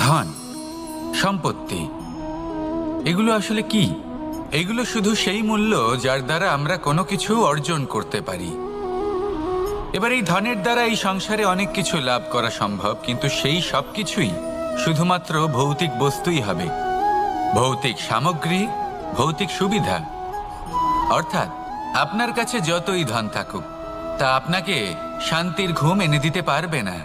ধন, সম্পত্তি, এগুলো আসলে কি? এগুলো শুধু সেই মূল্য যার দ্বারা আমরা কোনো কিছু অর্জন করতে পারি। এবার এই ধনের দ্বারা এই সংসারে অনেক কিছু লাভ করা সম্ভব, কিন্তু সেই সব কিছুই শুধুমাত্র ভৌতিক বস্তুই হবে, ভৌতিক সামগ্রী, ভৌতিক সুবিধা। অর্থাৎ আপনার কাছে যতই ধন থাকুক, তা আপনাকে শান্তির ঘুম এনে দিতে পারবে না,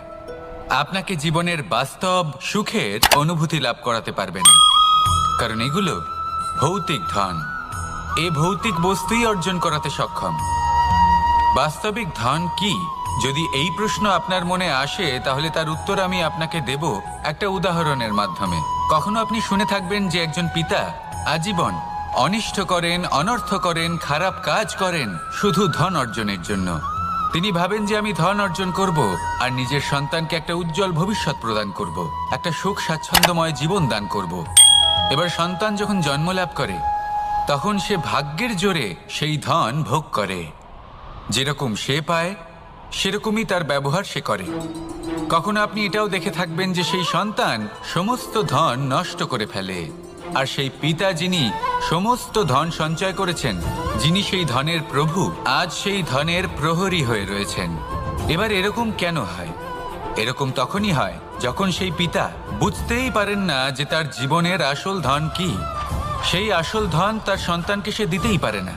আপনাকে জীবনের বাস্তব সুখের অনুভূতি লাভ করাতে পারবে না, কারণ এগুলো ভৌতিক ধন। এ ভৌতিক বস্তুই অর্জন করাতে সক্ষম। বাস্তবিক ধন কি? যদি এই প্রশ্ন আপনার মনে আসে, তাহলে তার উত্তর আমি আপনাকে দেব একটা উদাহরণের মাধ্যমে। কখনো আপনি শুনে থাকবেন যে একজন পিতা আজীবন অনিষ্ট করেন, অনর্থ করেন, খারাপ কাজ করেন শুধু ধন অর্জনের জন্য। তিনি ভাবেন যে আমি ধন অর্জন করব আর নিজের সন্তানকে একটা উজ্জ্বল ভবিষ্যৎ প্রদান করব, একটা সুখ স্বাচ্ছন্দ্যময় জীবন দান করব। এবার সন্তান যখন জন্ম লাভ করে, তখন সে ভাগ্যের জোরে সেই ধন ভোগ করে। যেরকম সে পায় সেরকমই তার ব্যবহার সে করে। কখনো আপনি এটাও দেখে থাকবেন যে সেই সন্তান সমস্ত ধন নষ্ট করে ফেলে, আর সেই পিতা যিনি সমস্ত ধন সঞ্চয় করেছেন, যিনি সেই ধনের প্রভু, আজ সেই ধনের প্রহরী হয়ে রয়েছেন। এবার এরকম কেন হয়? এরকম তখনই হয় যখন সেই পিতা বুঝতেই পারেন না যে তার জীবনের আসল ধন কি। সেই আসল ধন তার সন্তানকে সে দিতেই পারে না।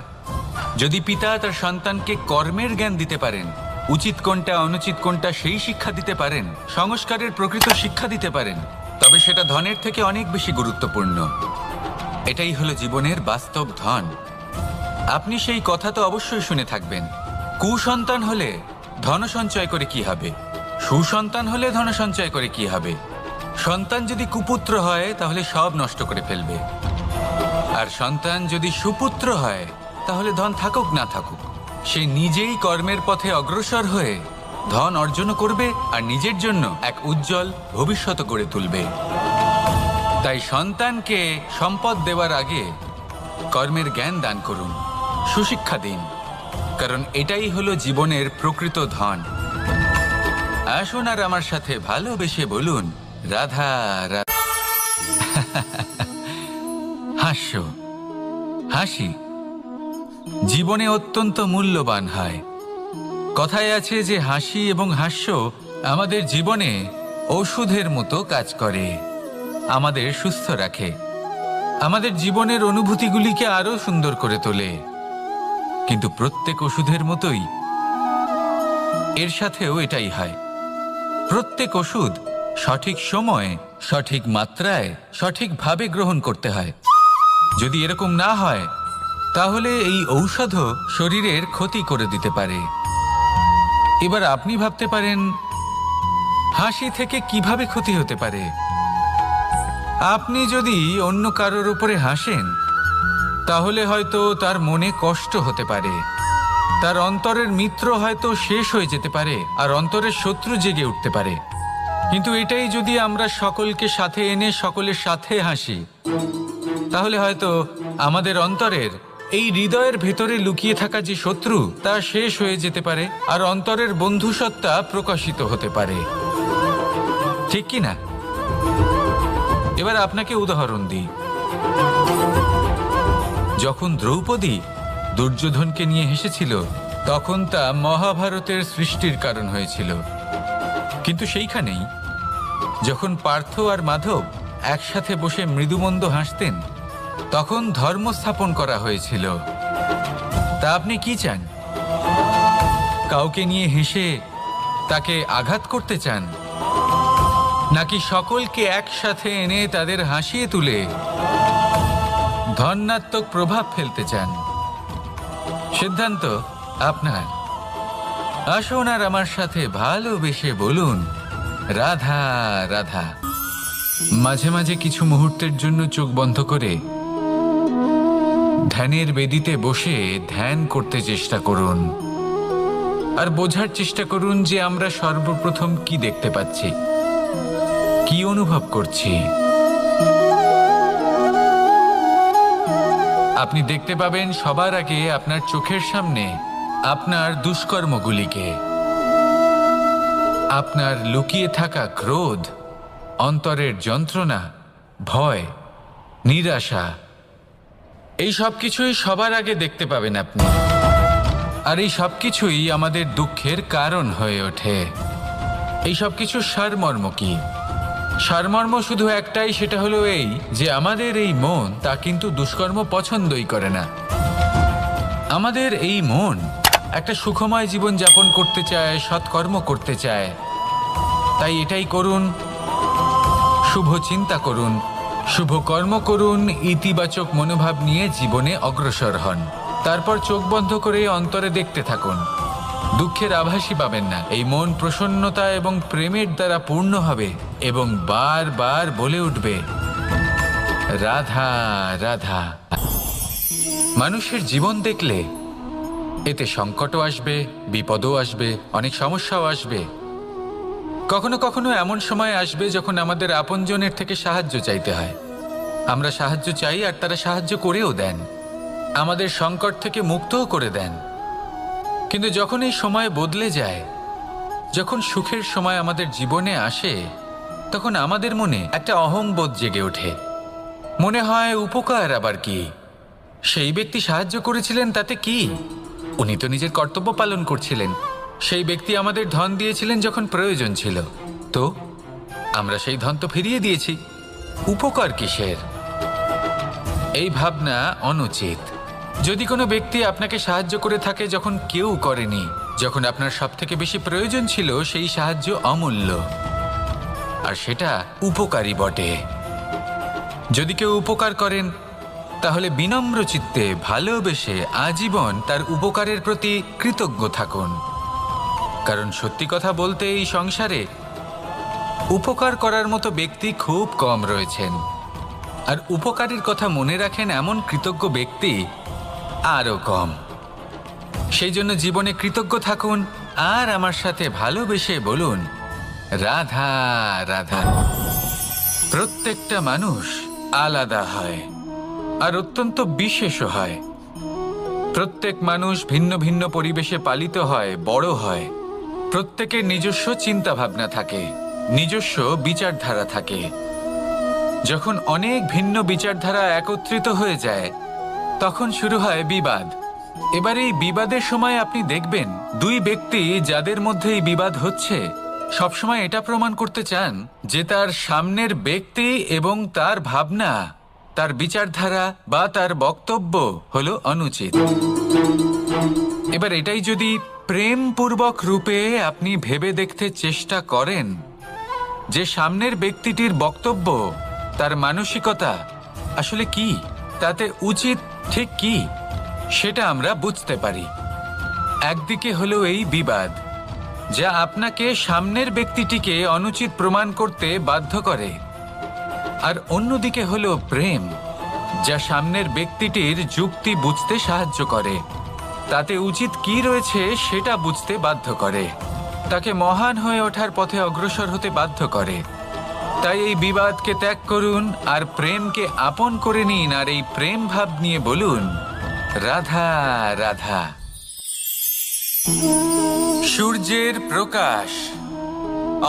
যদি পিতা তার সন্তানকে কর্মের জ্ঞান দিতে পারেন, উচিত কোনটা অনুচিত কোনটা সেই শিক্ষা দিতে পারেন, সংস্কারের প্রকৃত শিক্ষা দিতে পারেন, তবে সেটা ধনের থেকে অনেক বেশি গুরুত্বপূর্ণ। এটাই হলো জীবনের বাস্তব ধন। আপনি সেই কথা তো অবশ্যই শুনে থাকবেন, কুসন্তান হলে ধন সঞ্চয় করে কি হবে, সুসন্তান হলে ধন সঞ্চয় করে কি হবে। সন্তান যদি কুপুত্র হয় তাহলে সব নষ্ট করে ফেলবে, আর সন্তান যদি সুপুত্র হয় তাহলে ধন থাকুক না থাকুক, সে নিজেই কর্মের পথে অগ্রসর হয়ে ধন অর্জন করবে আর নিজের জন্য এক উজ্জ্বল ভবিষ্যৎ গড়ে তুলবে। তাই সন্তানকে সম্পদ দেওয়ার আগে কর্মের জ্ঞান দান করুন, সুশিক্ষা দিন, কারণ এটাই হলো জীবনের প্রকৃত ধন। আসুন আর আমার সাথে ভালোবেসে বলুন, রাধা রাধা। হাস্য, হাসি জীবনে অত্যন্ত মূল্যবান হয়। কথায় আছে যে হাসি এবং হাস্য আমাদের জীবনে ওষুধের মতো কাজ করে, আমাদের সুস্থ রাখে, আমাদের জীবনের অনুভূতিগুলিকে আরো সুন্দর করে তোলে। কিন্তু প্রত্যেক ওষুধের মতোই এর সাথেও এটাই হয়। প্রত্যেক ওষুধ সঠিক সময়ে, সঠিক মাত্রায়, সঠিকভাবে গ্রহণ করতে হয়। যদি এরকম না হয় তাহলে এই ঔষধও শরীরের ক্ষতি করে দিতে পারে। এবার আপনি ভাবতে পারেন, হাসি থেকে কিভাবে ক্ষতি হতে পারে? আপনি যদি অন্য কারোর উপরে হাসেন, তাহলে হয়তো তার মনে কষ্ট হতে পারে, তার অন্তরের মিত্র হয়তো শেষ হয়ে যেতে পারে, আর অন্তরের শত্রু জেগে উঠতে পারে। কিন্তু এটাই যদি আমরা সকলকে সাথে এনে সকলের সাথে হাসি, তাহলে হয়তো আমাদের অন্তরের এই হৃদয়ের ভেতরে লুকিয়ে থাকা যে শত্রু, তা শেষ হয়ে যেতে পারে, আর অন্তরের বন্ধুসত্তা প্রকাশিত হতে পারে। ঠিক কি না? এবার আপনাকে উদাহরণ দিই। যখন দ্রৌপদী দুর্যোধনকে নিয়ে হেসেছিল, তখন তা মহাভারতের সৃষ্টির কারণ হয়েছিল। কিন্তু সেইখানেই যখন পার্থ আর মাধব একসাথে বসে মৃদুমন্দ হাসতেন, তখন ধর্ম স্থাপন করা হয়েছিল। তা আপনি কি চান? কাউকে নিয়ে হেসে তাকে আঘাত করতে চান, নাকি সকলকে একসাথে এনে তাদের হাসিয়ে তুলে ধনাত্মক প্রভাব ফেলতে চান? সিদ্ধান্ত আপনার। আসুন আর আমার সাথে ভালোবেসে বলুন, রাধা রাধা। মাঝে মাঝে কিছু মুহূর্তের জন্য চোখ বন্ধ করে ধ্যানের বেদিতে বসে ধ্যান করতে চেষ্টা করুন, আর বোঝার চেষ্টা করুন যে আমরা সর্বপ্রথম কি দেখতে পাচ্ছি, কি অনুভব করছি। আপনি দেখতে পাবেন সবার আগে আপনার চোখের সামনে আপনার দুষ্কর্মগুলিকে, আপনার লুকিয়ে থাকা ক্রোধ, অন্তরের যন্ত্রণা, ভয়, নিরাশা, এই সব কিছুই সবার আগে দেখতে পাবেন আপনি। আর এই সব কিছুই আমাদের দুঃখের কারণ হয়ে ওঠে। এই সব কিছুর সারমর্ম কি? সারমর্ম শুধু একটাই, সেটা হলো এই যে আমাদের এই মন তা কিন্তু দুষ্কর্ম পছন্দই করে না। আমাদের এই মন একটা সুখময় জীবন যাপন করতে চায়, সৎকর্ম করতে চায়। তাই এটাই করুন, শুভ চিন্তা করুন, শুভ কর্ম করুন, ইতিবাচক মনোভাব নিয়ে জীবনে অগ্রসর হন। তারপর চোখ বন্ধ করে অন্তরে দেখতে থাকুন। দুঃখের আভাসই পাবেন না। এই মন প্রসন্নতা এবং প্রেমের দ্বারা পূর্ণ হবে এবং বারবার বলে উঠবে, রাধা রাধা। মানুষের জীবন দেখলে এতে সংকটও আসবে, বিপদও আসবে, অনেক সমস্যাও আসবে। কখনো কখনো এমন সময় আসবে যখন আমাদের আপনজনের থেকে সাহায্য চাইতে হয়। আমরা সাহায্য চাই আর তারা সাহায্য করেও দেন, আমাদের সংকট থেকে মুক্তও করে দেন। কিন্তু যখন এই সময় বদলে যায়, যখন সুখের সময় আমাদের জীবনে আসে, তখন আমাদের মনে একটা অহংবোধ জেগে ওঠে। মনে হয় উপকার আবার কি, সেই ব্যক্তি সাহায্য করেছিলেন তাতে কি, উনি তো নিজের কর্তব্য পালন করছিলেন। সেই ব্যক্তি আমাদের ধন দিয়েছিলেন যখন প্রয়োজন ছিল, তো আমরা সেই ধন তো ফিরিয়ে দিয়েছি, উপকার কিসের? এই ভাবনা অনুচিত। যদি কোনো ব্যক্তি আপনাকে সাহায্য করে থাকে যখন কেউ করেনি, যখন আপনার সবথেকে বেশি প্রয়োজন ছিল, সেই সাহায্য অমূল্য আর সেটা উপকারী বটে। যদি কেউ উপকার করেন তাহলে বিনম্র চিত্তে ভালোবেসে আজীবন তার উপকারের প্রতি কৃতজ্ঞ থাকুন। কারণ সত্যি কথা বলতে এই সংসারে উপকার করার মতো ব্যক্তি খুব কম রয়েছেন, আর উপকারীর কথা মনে রাখেন এমন কৃতজ্ঞ ব্যক্তি আরও কম। সেই জন্য জীবনে কৃতজ্ঞ থাকুন আর আমার সাথে ভালোবেসে বলুন, রাধা রাধা। প্রত্যেকটা মানুষ আলাদা হয় আর অত্যন্ত বিশেষও হয়। প্রত্যেক মানুষ ভিন্ন ভিন্ন পরিবেশে পালিত হয়, বড় হয়। প্রত্যেকের নিজস্ব চিন্তা ভাবনা থাকে, নিজস্ব বিচারধারা থাকে। যখন অনেক ভিন্ন বিচারধারা একত্রিত হয়ে যায়, তখন শুরু হয় বিবাদ। এবার এই বিবাদের সময় আপনি দেখবেন দুই ব্যক্তি যাদের মধ্যে এই বিবাদ হচ্ছে সবসময় এটা প্রমাণ করতে চান যে তার সামনের ব্যক্তি এবং তার ভাবনা, তার বিচারধারা বা তার বক্তব্য হলো অনুচিত। এবার এটাই যদি প্রেমপূর্বক রূপে আপনি ভেবে দেখতে চেষ্টা করেন যে সামনের ব্যক্তিটির বক্তব্য, তার মানসিকতা আসলে কি, তাতে উচিত ঠিক কি, সেটা আমরা বুঝতে পারি। একদিকে হলো এই বিবাদ যা আপনাকে সামনের ব্যক্তিটিকে অনুচিত প্রমাণ করতে বাধ্য করে, আর অন্যদিকে হলো প্রেম যা সামনের ব্যক্তিটির যুক্তি বুঝতে সাহায্য করে, তাতে উচিত কি রয়েছে সেটা বুঝতে বাধ্য করে, তাকে মহান হয়ে ওঠার পথে অগ্রসর হতে বাধ্য করে। তাই এই বিবাদকে ত্যাগ করুন আর প্রেমকে আপন করে নিন, আর এই প্রেম ভাব নিয়ে বলুন, রাধা রাধা। সূর্যের প্রকাশ,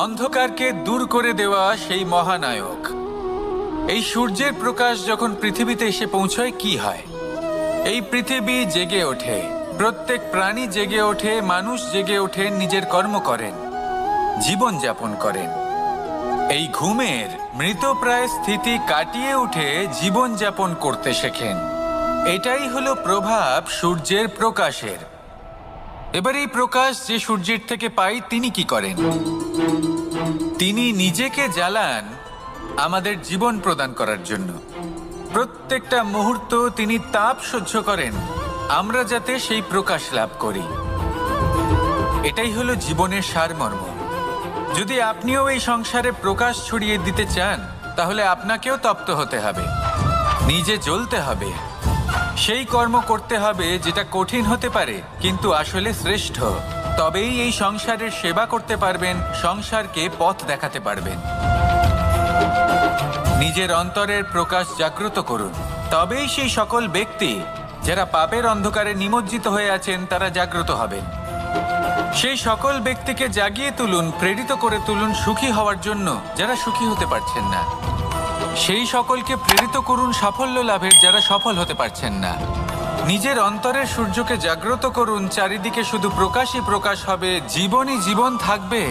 অন্ধকারকে দূর করে দেওয়া সেই মহানায়ক। এই সূর্যের প্রকাশ যখন পৃথিবীতে এসে পৌঁছয় কি হয়? এই পৃথিবী জেগে ওঠে, প্রত্যেক প্রাণী জেগে ওঠে, মানুষ জেগে ওঠে, নিজের কর্ম করেন, জীবন যাপন করেন। এই ঘুমের মৃতপ্রায় স্থিতি কাটিয়ে উঠে জীবন যাপন করতে শেখেন। এটাই হলো প্রভাব সূর্যের প্রকাশের। এবার এই প্রকাশ যে সূর্যের থেকে পাই, তিনি কি করেন? তিনি নিজেকে জ্বালান আমাদের জীবন প্রদান করার জন্য। প্রত্যেকটা মুহূর্ত তিনি তাপ সহ্য করেন আমরা যাতে সেই প্রকাশ লাভ করি। এটাই হলো জীবনের সারমর্ম। যদি আপনিও এই সংসারে প্রকাশ ছড়িয়ে দিতে চান, তাহলে আপনাকেও তপ্ত হতে হবে, নিজে জ্বলতে হবে, সেই কর্ম করতে হবে যেটা কঠিন হতে পারে কিন্তু আসলে শ্রেষ্ঠ। তবেই এই সংসারের সেবা করতে পারবেন, সংসারকে পথ দেখাতে পারবেন। নিজের অন্তরের প্রকাশ জাগ্রত করুন, তবেই সেই সকল ব্যক্তি যারা পাপের অন্ধকারে নিমজ্জিত হয়ে আছেন তারা জাগ্রত হবেন। সেই সকল ব্যক্তিকে জাগিয়ে তুলুন, প্রেরিত করে তুলুন সুখী হওয়ার জন্য যারা সুখী হতে পারছেন না। সেই সকলকে প্রেরিত করুন সাফল্য লাভের যারা সফল হতে পারছেন না। নিজের অন্তরের সূর্যকে জাগ্রত করুন, চারিদিকে শুধু প্রকাশই প্রকাশ হবে, জীবনই জীবন থাকবে,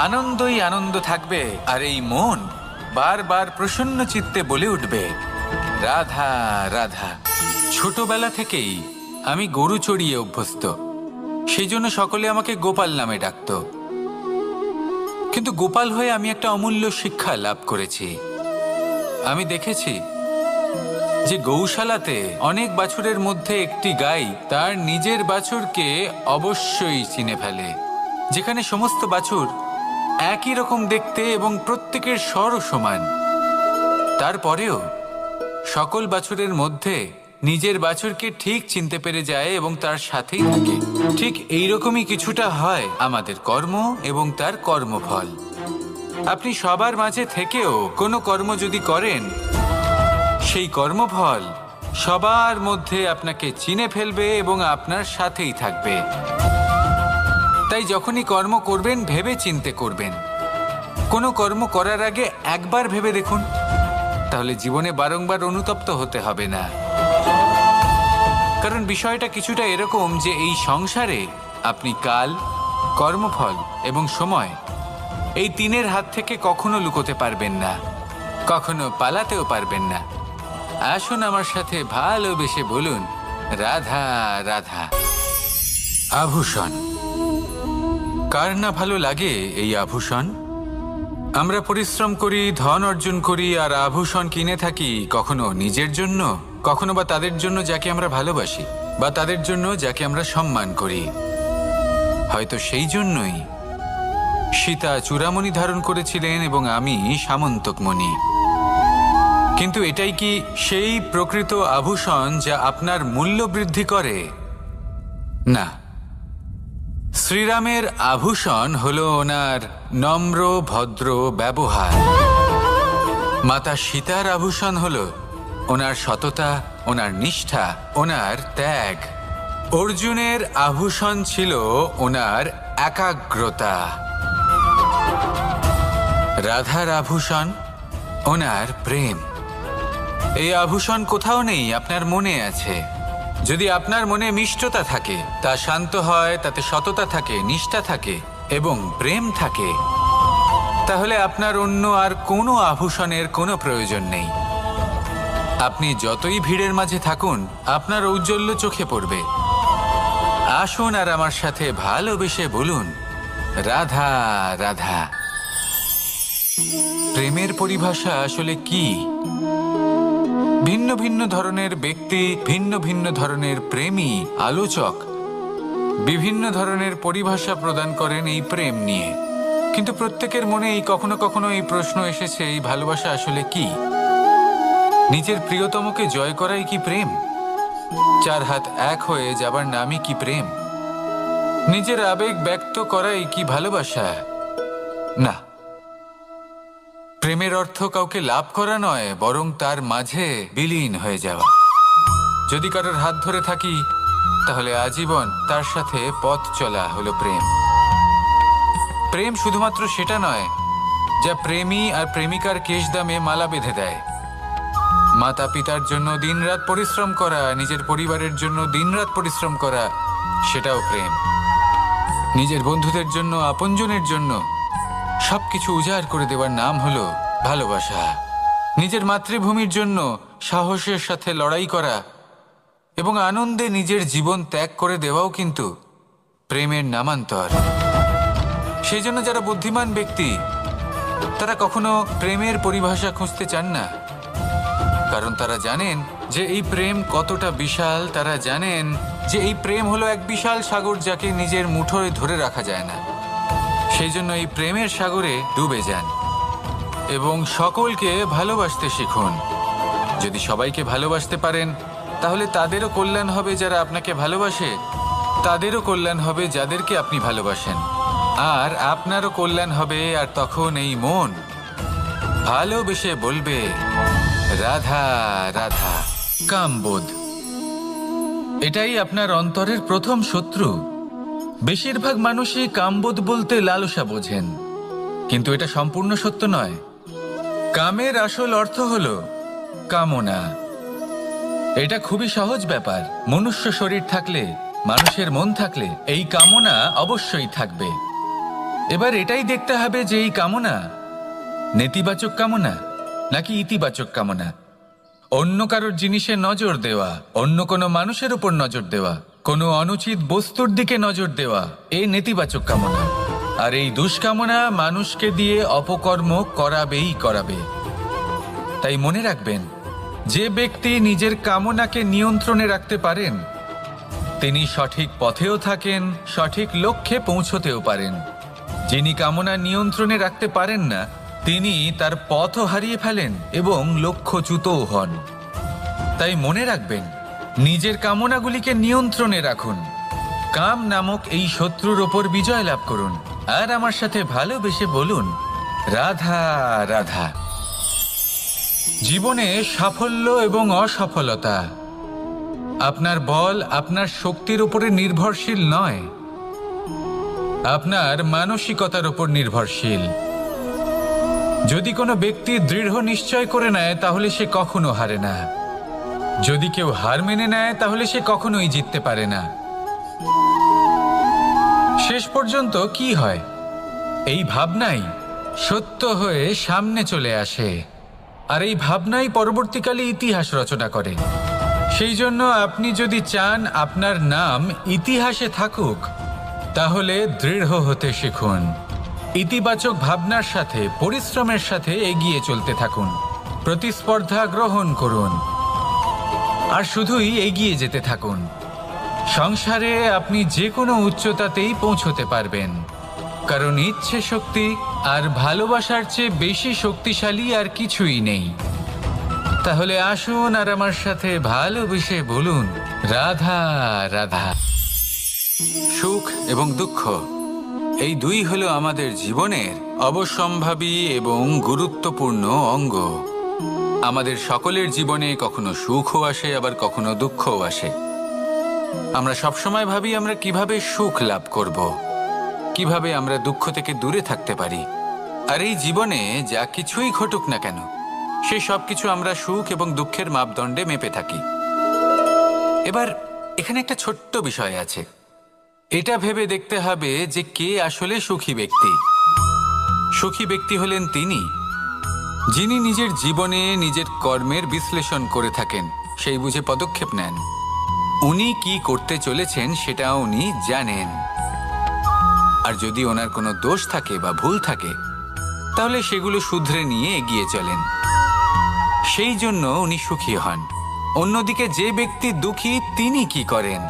আনন্দই আনন্দ থাকবে, আর এই মন বারবার প্রসন্ন চিত্তে বলে উঠবে রাধা রাধা। ছোটবেলা থেকেই আমি গরু চড়িয়ে অভ্যস্ত, সেই জন্য সকলে আমাকে গোপাল নামে ডাকত। কিন্তু গোপাল হয়ে আমি একটা অমূল্য শিক্ষা লাভ করেছি। আমি দেখেছি যে গৌশালাতে অনেক বাছুরের মধ্যে একটি গাই তার নিজের বাছুরকে অবশ্যই চিনে ফেলে। যেখানে সমস্ত বাছুর একই রকম দেখতে এবং প্রত্যেকের স্বরও সমান, তারপরেও সকল বাছুরের মধ্যে নিজের বাছুরকে ঠিক চিনতে পেরে যায় এবং তার সাথেই থাকে। ঠিক এইরকমই কিছুটা হয় আমাদের কর্ম এবং তার কর্মফল। আপনি সবার মাঝে থেকেও কোনো কর্ম যদি করেন, সেই কর্মফল সবার মধ্যে আপনাকে চিনে ফেলবে এবং আপনার সাথেই থাকবে। তাই যখনই কর্ম করবেন ভেবে চিন্তে করবেন। কোনো কর্ম করার আগে একবার ভেবে দেখুন, তাহলে জীবনে বারংবার অনুতপ্ত হতে হবে না। কারণ বিষয়টা কিছুটা এরকম যে এই সংসারে আপনি কাল, কর্মফল এবং সময়, এই তিনের হাত থেকে কখনো লুকোতে পারবেন না, কখনো পালাতেও পারবেন না। আসুন আমার সাথে ভালোবেসে বলুন রাধা রাধা। আভূষণ, কার না ভালো লাগে এই আভূষণ? আমরা পরিশ্রম করি, ধন অর্জন করি আর আভূষণ কিনে থাকি, কখনো নিজের জন্য, কখনো বা তাদের জন্য যাকে আমরা ভালোবাসি, বা তাদের জন্য যাকে আমরা সম্মান করি। হয়তো সেই জন্যই সীতা চূড়ামণি ধারণ করেছিলেন এবং আমি সামন্তকমণি। কিন্তু এটাই কি সেই প্রকৃত আভূষণ যা আপনার মূল্য বৃদ্ধি করে? না। শ্রীরামের আভূষণ হলো ওনার নম্র ভদ্র ব্যবহার। মাতা সীতার আভূষণ হলো ওনার সততা, ওনার নিষ্ঠা, ওনার ত্যাগ। অর্জুনের আভূষণ ছিল ওনার একাগ্রতা। রাধার আভূষণ ওনার প্রেম। এই আভূষণ কোথাও নেই, আপনার মনে আছে। যদি আপনার মনে মিষ্টতা থাকে, তা শান্ত হয়, তাতে সততা থাকে, নিষ্ঠা থাকে এবং প্রেম থাকে, তাহলে আপনার অন্য আর কোনো আভূষণের কোনো প্রয়োজন নেই। আপনি যতই ভিড়ের মাঝে থাকুন, আপনার ঔজ্জ্বল্য চোখে পড়বে। আসুন আর আমার সাথে ভালোবেসে বলুন রাধা রাধা। প্রেমের পরিভাষা আসলে কি? ভিন্ন ভিন্ন ধরনের ব্যক্তি, ভিন্ন ভিন্ন ধরনের প্রেমী, আলোচক বিভিন্ন ধরনের পরিভাষা প্রদান করেন এই প্রেম নিয়ে। কিন্তু প্রত্যেকের মনেই কখনো কখনো এই প্রশ্ন এসেছে, এই ভালোবাসা আসলে কি? নিজের প্রিয়তমকে জয় করাই কি প্রেম? চার হাত এক হয়ে যাবার নামই কি প্রেম? নিজের আবেগ ব্যক্ত করাই কি ভালোবাসা? না। প্রেমের অর্থ কাউকে লাভ করা নয়, বরং তার মাঝে বিলীন হয়ে যাওয়া। যদি কারোর হাত ধরে থাকি, তাহলে আজীবন তার সাথে পথ চলা হলো প্রেম। প্রেম শুধুমাত্র সেটা নয় যা প্রেমী আর প্রেমিকার কেশদামে মালা বেঁধে দেয়। মাতা পিতার জন্য দিনরাত পরিশ্রম করা, নিজের পরিবারের জন্য দিনরাত পরিশ্রম করা, সেটাও প্রেম। নিজের বন্ধুদের জন্য, আপনজনের জন্য সবকিছু উজাড় করে দেওয়ার নাম হলো ভালোবাসা। নিজের মাতৃভূমির জন্য সাহসের সাথে লড়াই করা এবং আনন্দে নিজের জীবন ত্যাগ করে দেওয়াও কিন্তু প্রেমের নামান্তর। সেই জন্য যারা বুদ্ধিমান ব্যক্তি, তারা কখনো প্রেমের পরিভাষা খুঁজতে চান না, কারণ তারা জানেন যে এই প্রেম কতটা বিশাল। তারা জানেন যে এই প্রেম হলো এক বিশাল সাগর, যাকে নিজের মুঠোয় ধরে রাখা যায় না। সেই জন্য এই প্রেমের সাগরে ডুবে যান এবং সকলকে ভালোবাসতে শিখুন। যদি সবাইকে ভালোবাসতে পারেন, তাহলে তাদেরও কল্যাণ হবে যারা আপনাকে ভালোবাসে, তাদেরও কল্যাণ হবে যাদেরকে আপনি ভালোবাসেন, আর আপনারও কল্যাণ হবে। আর তখন এই মন ভালোবেসে বলবে রাধা রাধা। কামবোধ, এটাই আপনার অন্তরের প্রথম শত্রু। বেশিরভাগ মানুষই কামবোধ বলতে লালসা বোঝেন, কিন্তু এটা সম্পূর্ণ সত্য নয়। কামের আসল অর্থ হলো কামনা। এটা খুবই সহজ ব্যাপার। মনুষ্য শরীর থাকলে, মানুষের মন থাকলে এই কামনা অবশ্যই থাকবে। এবার এটাই দেখতে হবে যে এই কামনা নেতিবাচক কামনা নাকি ইতিবাচক কামনা। অন্য কারোর জিনিসে নজর দেওয়া, অন্য কোনো মানুষের উপর নজর দেওয়া, কোনো অনুচিত বস্তুর দিকে নজর দেওয়া, এই নেতিবাচক কামনা। আর এই দুষ্কামনা মানুষকে দিয়ে অপকর্ম করাবেই করাবে। তাই মনে রাখবেন, যে ব্যক্তি নিজের কামনাকে নিয়ন্ত্রণে রাখতে পারেন তিনি সঠিক পথেও থাকেন, সঠিক লক্ষ্যে পৌঁছতেও পারেন। যিনি কামনা নিয়ন্ত্রণে রাখতে পারেন না তিনি তার পথও হারিয়ে ফেলেন এবং লক্ষ্যচ্যুতও হন। তাই মনে রাখবেন, নিজের কামনাগুলিকে নিয়ন্ত্রণে রাখুন। কাম নামক এই শত্রুর ওপর বিজয় লাভ করুন। আর আমার সাথে ভালোবেসে বলুন, রাধা রাধা। জীবনে সাফল্য এবং অসফলতা আপনার বল, আপনার শক্তির উপরে নির্ভরশীল নয়, আপনার মানসিকতার উপর নির্ভরশীল। যদি কোনো ব্যক্তি দৃঢ় নিশ্চয় করে নেয় তাহলে সে কখনো হারে না। যদি কেউ হার মেনে নেয় তাহলে সে কখনোই জিততে পারে না। শেষ পর্যন্ত কি হয়, এই ভাবনাই সত্য হয়ে সামনে চলে আসে, আর এই ভাবনাই পরবর্তীকালে ইতিহাস রচনা করে। সেই জন্য আপনি যদি চান আপনার নাম ইতিহাসে থাকুক তাহলে দৃঢ় হতে শিখুন। ইতিবাচক ভাবনার সাথে, পরিশ্রমের সাথে এগিয়ে চলতে থাকুন। প্রতিস্পর্ধা গ্রহণ করুন আর শুধুই এগিয়ে যেতে থাকুন। সংসারে আপনি যে কোনো উচ্চতাতেই পৌঁছতে পারবেন, কারণ ইচ্ছে শক্তি আর ভালোবাসার চেয়ে বেশি শক্তিশালী আর কিছুই নেই। তাহলে আসুন আর আমার সাথে ভালোবেসে বলুন, রাধা রাধা। সুখ এবং দুঃখ এই দুই হলো আমাদের জীবনের অবশ্যম্ভাবী এবং গুরুত্বপূর্ণ অঙ্গ। আমাদের সকলের জীবনে কখনো সুখও আসে, আবার কখনো দুঃখও আসে। আমরা সবসময় ভাবি আমরা কিভাবে সুখ লাভ করব, কিভাবে আমরা দুঃখ থেকে দূরে থাকতে পারি। আর এই জীবনে যা কিছুই ঘটুক না কেন, সেই সব কিছু আমরা সুখ এবং দুঃখের মাপদণ্ডে মেপে থাকি। এবার এখানে একটা ছোট্ট বিষয় আছে। এটা ভেবে দেখতে হবে যে কে আসলে সুখী ব্যক্তি। সুখী ব্যক্তি হলেন তিনি যিনি নিজের জীবনে নিজের কর্মের বিশ্লেষণ করে থাকেন, সেই বুঝে পদক্ষেপ নেন। উনি কি করতে চলেছেন সেটা উনি জানেন। আর যদি ওনার কোনো দোষ থাকে বা ভুল থাকে তাহলে সেগুলো শুধরে নিয়ে এগিয়ে চলেন। সেই জন্য উনি সুখী হন। অন্যদিকে যে ব্যক্তি দুঃখী তিনি কি করেন?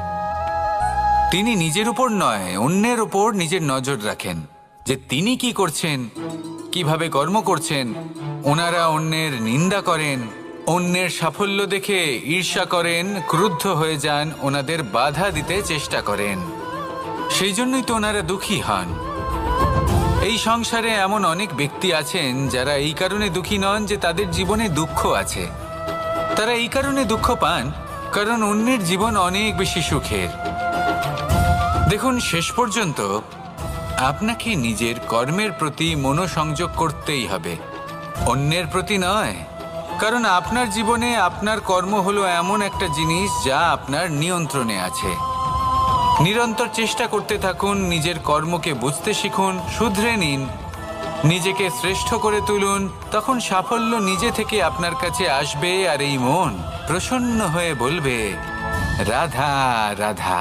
তিনি নিজের উপর নয়, অন্যের উপর নিজের নজর রাখেন যে তিনি কি করছেন, কিভাবে কর্ম করছেন। ওনারা অন্যের নিন্দা করেন, অন্যের সাফল্য দেখে ঈর্ষা করেন, ক্রুদ্ধ হয়ে যান, ওনাদের বাধা দিতে চেষ্টা করেন। সেই জন্যই তো ওনারা দুঃখী হন। এই সংসারে এমন অনেক ব্যক্তি আছেন যারা এই কারণে দুঃখী নন যে তাদের জীবনে দুঃখ আছে। তারা এই কারণে দুঃখ পান কারণ অন্যের জীবন অনেক বেশি সুখের। দেখুন, শেষ পর্যন্ত আপনাকে নিজের কর্মের প্রতি মনোসংযোগ করতেই হবে, অন্যের প্রতি নয়। কারণ আপনার জীবনে আপনার কর্ম হলো এমন একটা জিনিস যা আপনার নিয়ন্ত্রণে আছে। নিরন্তর চেষ্টা করতে থাকুন, নিজের কর্মকে বুঝতে শিখুন, শুধরে নিন, নিজেকে শ্রেষ্ঠ করে তুলুন। তখন সাফল্য নিজে থেকে আপনার কাছে আসবে আর এই মন প্রসন্ন হয়ে বলবে, রাধা রাধা।